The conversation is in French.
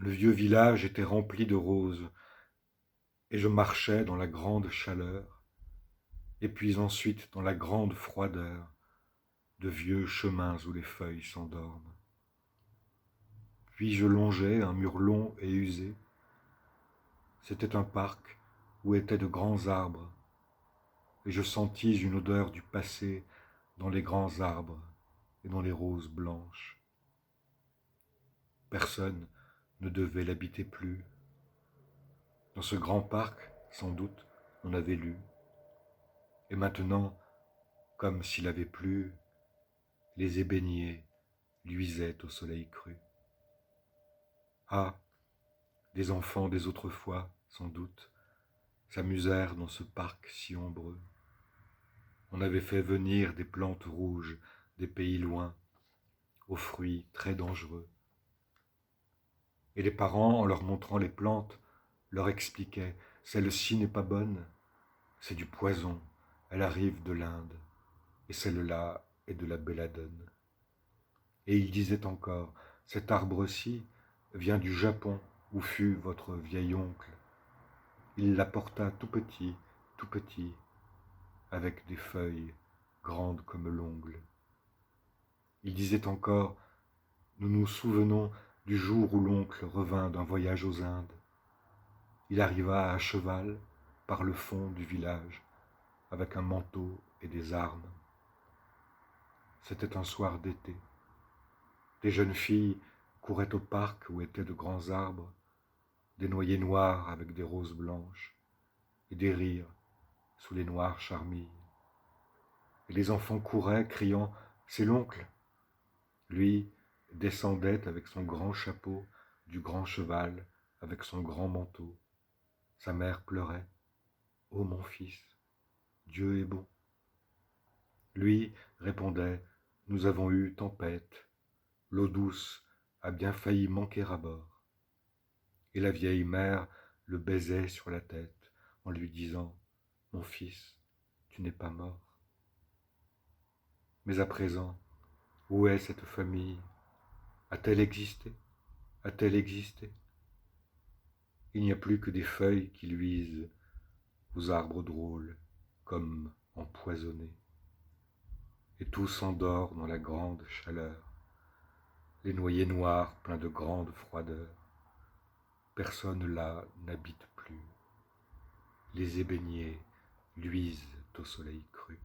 Le vieux village était rempli de roses, et je marchais dans la grande chaleur, et puis ensuite dans la grande froideur de vieux chemins où les feuilles s'endorment. Puis je longeais un mur long et usé. C'était un parc où étaient de grands arbres, et je sentis une odeur du passé dans les grands arbres et dans les roses blanches. Personne ne devait l'habiter plus. Dans ce grand parc, sans doute, on avait lu. Et maintenant, comme s'il avait plu, les ébéniers luisaient au soleil cru. Ah, des enfants des autres fois, sans doute, s'amusèrent dans ce parc si ombreux. On avait fait venir des plantes rouges des pays loin, aux fruits très dangereux. Et les parents, en leur montrant les plantes, leur expliquaient « Celle-ci n'est pas bonne, c'est du poison, elle arrive de l'Inde, et celle-là est de la belladone. » Et ils disaient encore « Cet arbre-ci vient du Japon, où fut votre vieil oncle. Il l'apporta tout petit, avec des feuilles grandes comme l'ongle. » Ils disaient encore « Nous nous souvenons du jour où l'oncle revint d'un voyage aux Indes. Il arriva à cheval par le fond du village, avec un manteau et des armes. C'était un soir d'été. Des jeunes filles couraient au parc où étaient de grands arbres, des noyers noirs avec des roses blanches, et des rires sous les noires charmilles. Et les enfants couraient, criant « C'est l'oncle !» Lui descendait avec son grand chapeau du grand cheval, avec son grand manteau. Sa mère pleurait. « Ô mon fils, Dieu est bon. » Lui répondait « Nous avons eu tempête, l'eau douce a bien failli manquer à bord. » Et la vieille mère le baisait sur la tête en lui disant « Mon fils, tu n'es pas mort. » Mais à présent, où est cette famille? A-t-elle existé? A-t-elle existé? Il n'y a plus que des feuilles qui luisent aux arbres drôles, comme empoisonnés. Et tout s'endort dans la grande chaleur, les noyers noirs pleins de grande froideur. Personne là n'habite plus. Les ébéniers luisent au soleil cru.